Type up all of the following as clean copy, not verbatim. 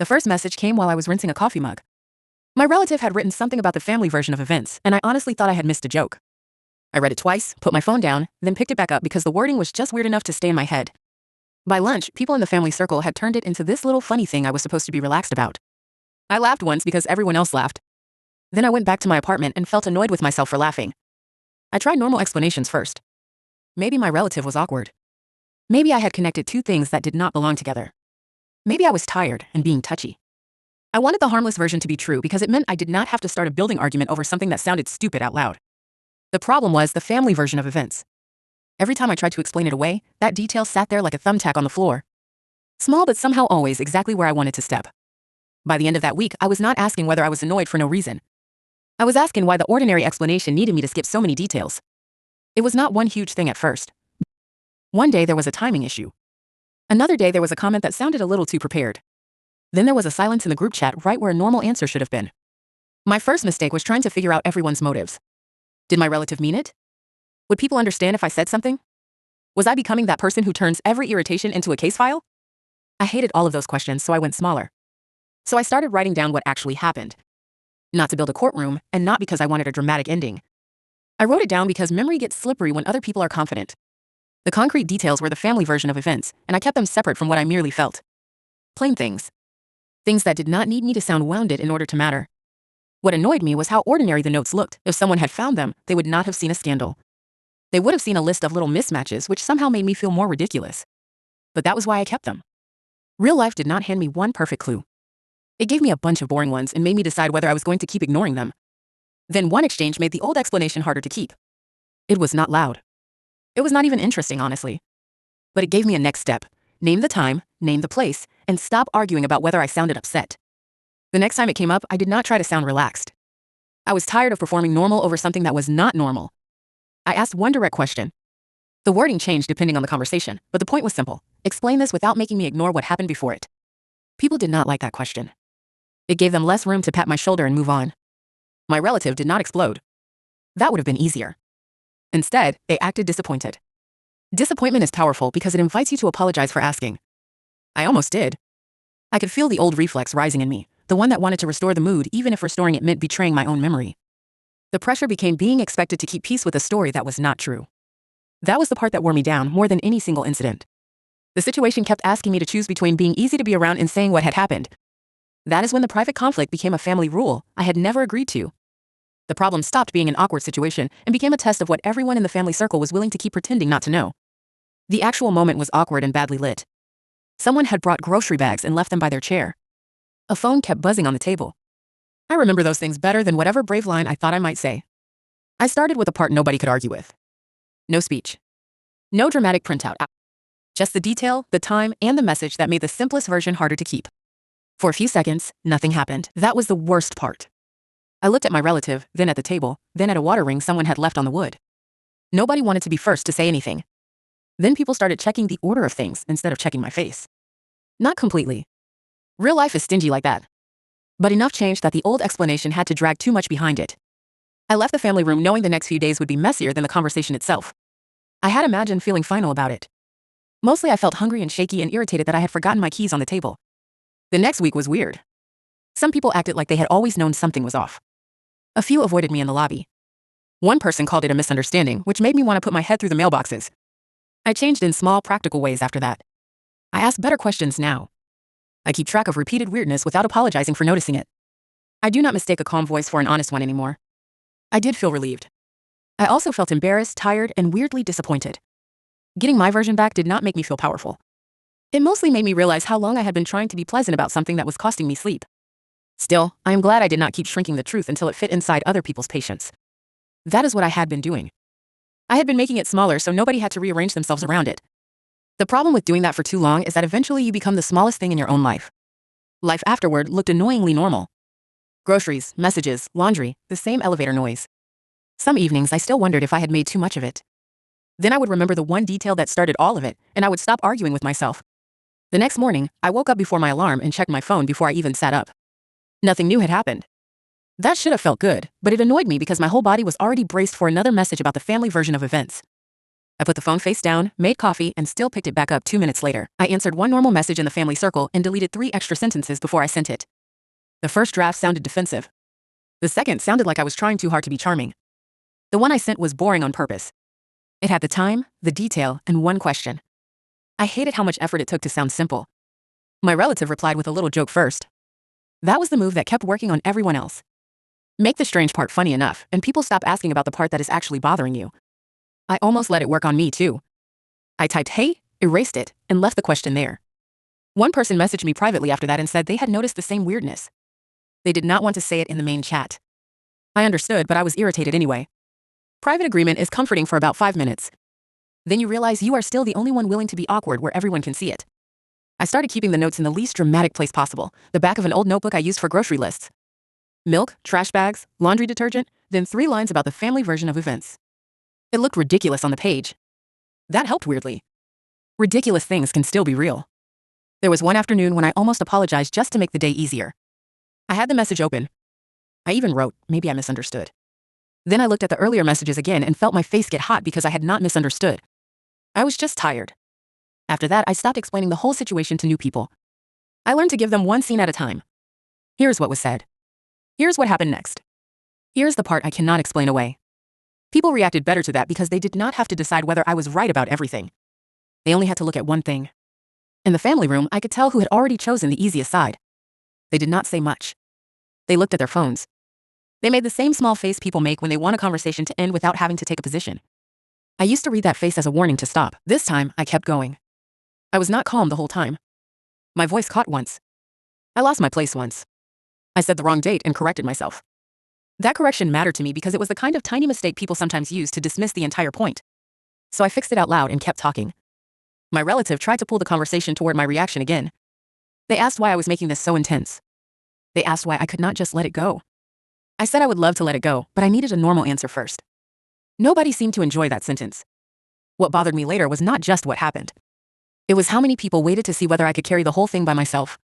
The first message came while I was rinsing a coffee mug. My relative had written something about the family version of events, and I honestly thought I had missed a joke. I read it twice, put my phone down, then picked it back up because the wording was just weird enough to stay in my head. By lunch, people in the family circle had turned it into this little funny thing I was supposed to be relaxed about. I laughed once because everyone else laughed. Then I went back to my apartment and felt annoyed with myself for laughing. I tried normal explanations first. Maybe my relative was awkward. Maybe I had connected two things that did not belong together. Maybe I was tired and being touchy. I wanted the harmless version to be true because it meant I did not have to start a building argument over something that sounded stupid out loud. The problem was the family version of events. Every time I tried to explain it away, that detail sat there like a thumbtack on the floor. Small but somehow always exactly where I wanted to step. By the end of that week, I was not asking whether I was annoyed for no reason. I was asking why the ordinary explanation needed me to skip so many details. It was not one huge thing at first. One day there was a timing issue. Another day there was a comment that sounded a little too prepared. Then there was a silence in the group chat right where a normal answer should have been. My first mistake was trying to figure out everyone's motives. Did my relative mean it? Would people understand if I said something? Was I becoming that person who turns every irritation into a case file? I hated all of those questions, so I went smaller. So I started writing down what actually happened. Not to build a courtroom, and not because I wanted a dramatic ending. I wrote it down because memory gets slippery when other people are confident. The concrete details were the family version of events, and I kept them separate from what I merely felt. Plain things. Things that did not need me to sound wounded in order to matter. What annoyed me was how ordinary the notes looked. If someone had found them, they would not have seen a scandal. They would have seen a list of little mismatches, which somehow made me feel more ridiculous. But that was why I kept them. Real life did not hand me one perfect clue. It gave me a bunch of boring ones and made me decide whether I was going to keep ignoring them. Then one exchange made the old explanation harder to keep. It was not loud. It was not even interesting, honestly. But it gave me a next step. Name the time, name the place, and stop arguing about whether I sounded upset. The next time it came up, I did not try to sound relaxed. I was tired of performing normal over something that was not normal. I asked one direct question. The wording changed depending on the conversation, but the point was simple. Explain this without making me ignore what happened before it. People did not like that question. It gave them less room to pat my shoulder and move on. My relative did not explode. That would have been easier. Instead, they acted disappointed. Disappointment is powerful because it invites you to apologize for asking. I almost did. I could feel the old reflex rising in me, the one that wanted to restore the mood even if restoring it meant betraying my own memory. The pressure became being expected to keep peace with a story that was not true. That was the part that wore me down more than any single incident. The situation kept asking me to choose between being easy to be around and saying what had happened. That is when the private conflict became a family rule I had never agreed to. The problem stopped being an awkward situation and became a test of what everyone in the family circle was willing to keep pretending not to know. The actual moment was awkward and badly lit. Someone had brought grocery bags and left them by their chair. A phone kept buzzing on the table. I remember those things better than whatever brave line I thought I might say. I started with a part nobody could argue with. No speech. No dramatic printout. Just the detail, the time, and the message that made the simplest version harder to keep. For a few seconds, nothing happened. That was the worst part. I looked at my relative, then at the table, then at a water ring someone had left on the wood. Nobody wanted to be first to say anything. Then people started checking the order of things instead of checking my face. Not completely. Real life is stingy like that. But enough changed that the old explanation had to drag too much behind it. I left the family room knowing the next few days would be messier than the conversation itself. I had imagined feeling final about it. Mostly I felt hungry and shaky and irritated that I had forgotten my keys on the table. The next week was weird. Some people acted like they had always known something was off. A few avoided me in the lobby. One person called it a misunderstanding, which made me want to put my head through the mailboxes. I changed in small, practical ways after that. I ask better questions now. I keep track of repeated weirdness without apologizing for noticing it. I do not mistake a calm voice for an honest one anymore. I did feel relieved. I also felt embarrassed, tired, and weirdly disappointed. Getting my version back did not make me feel powerful. It mostly made me realize how long I had been trying to be pleasant about something that was costing me sleep. Still, I am glad I did not keep shrinking the truth until it fit inside other people's patience. That is what I had been doing. I had been making it smaller so nobody had to rearrange themselves around it. The problem with doing that for too long is that eventually you become the smallest thing in your own life. Life afterward looked annoyingly normal. Groceries, messages, laundry, the same elevator noise. Some evenings I still wondered if I had made too much of it. Then I would remember the one detail that started all of it, and I would stop arguing with myself. The next morning, I woke up before my alarm and checked my phone before I even sat up. Nothing new had happened. That should have felt good, but it annoyed me because my whole body was already braced for another message about the family version of events. I put the phone face down, made coffee, and still picked it back up 2 minutes later. I answered one normal message in the family circle and deleted 3 extra sentences before I sent it. The first draft sounded defensive. The second sounded like I was trying too hard to be charming. The one I sent was boring on purpose. It had the time, the detail, and one question. I hated how much effort it took to sound simple. My relative replied with a little joke first. That was the move that kept working on everyone else. Make the strange part funny enough, and people stop asking about the part that is actually bothering you. I almost let it work on me, too. I typed, "Hey," erased it, and left the question there. One person messaged me privately after that and said they had noticed the same weirdness. They did not want to say it in the main chat. I understood, but I was irritated anyway. Private agreement is comforting for about 5 minutes. Then you realize you are still the only one willing to be awkward where everyone can see it. I started keeping the notes in the least dramatic place possible, the back of an old notebook I used for grocery lists. Milk, trash bags, laundry detergent, then 3 lines about the family version of events. It looked ridiculous on the page. That helped weirdly. Ridiculous things can still be real. There was one afternoon when I almost apologized just to make the day easier. I had the message open. I even wrote, "Maybe I misunderstood." Then I looked at the earlier messages again and felt my face get hot because I had not misunderstood. I was just tired. After that, I stopped explaining the whole situation to new people. I learned to give them one scene at a time. Here's what was said. Here's what happened next. Here's the part I cannot explain away. People reacted better to that because they did not have to decide whether I was right about everything. They only had to look at one thing. In the family room, I could tell who had already chosen the easiest side. They did not say much. They looked at their phones. They made the same small face people make when they want a conversation to end without having to take a position. I used to read that face as a warning to stop. This time, I kept going. I was not calm the whole time. My voice caught once. I lost my place once. I said the wrong date and corrected myself. That correction mattered to me because it was the kind of tiny mistake people sometimes use to dismiss the entire point. So I fixed it out loud and kept talking. My relative tried to pull the conversation toward my reaction again. They asked why I was making this so intense. They asked why I could not just let it go. I said I would love to let it go, but I needed a normal answer first. Nobody seemed to enjoy that sentence. What bothered me later was not just what happened. It was how many people waited to see whether I could carry the whole thing by myself.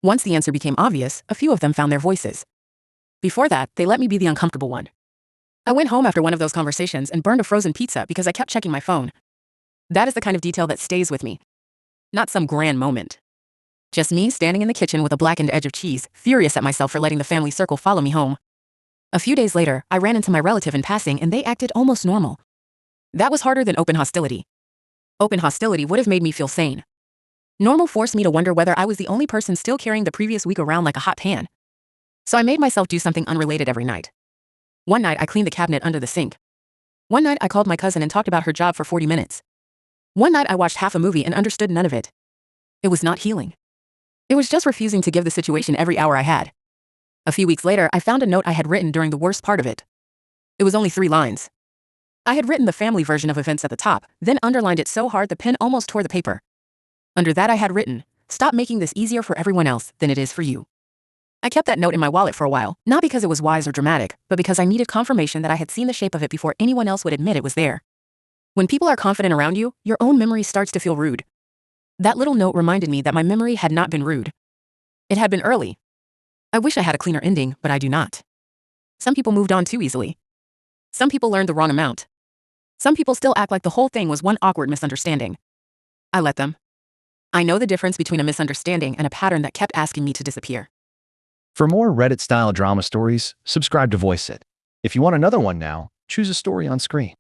Once the answer became obvious, a few of them found their voices. Before that, they let me be the uncomfortable one. I went home after one of those conversations and burned a frozen pizza because I kept checking my phone. That is the kind of detail that stays with me. Not some grand moment. Just me standing in the kitchen with a blackened edge of cheese, furious at myself for letting the family circle follow me home. A few days later, I ran into my relative in passing and they acted almost normal. That was harder than open hostility. Open hostility would have made me feel sane. Normal forced me to wonder whether I was the only person still carrying the previous week around like a hot pan. So I made myself do something unrelated every night. One night I cleaned the cabinet under the sink. One night I called my cousin and talked about her job for 40 minutes. One night I watched half a movie and understood none of it. It was not healing. It was just refusing to give the situation every hour I had. A few weeks later, I found a note I had written during the worst part of it. It was only 3 lines. I had written the family version of events at the top, then underlined it so hard the pen almost tore the paper. Under that I had written, "Stop making this easier for everyone else than it is for you." I kept that note in my wallet for a while, not because it was wise or dramatic, but because I needed confirmation that I had seen the shape of it before anyone else would admit it was there. When people are confident around you, your own memory starts to feel rude. That little note reminded me that my memory had not been rude. It had been early. I wish I had a cleaner ending, but I do not. Some people moved on too easily. Some people learned the wrong amount. Some people still act like the whole thing was one awkward misunderstanding. I let them. I know the difference between a misunderstanding and a pattern that kept asking me to disappear. For more Reddit-style drama stories, subscribe to Voice It. If you want another one now, choose a story on screen.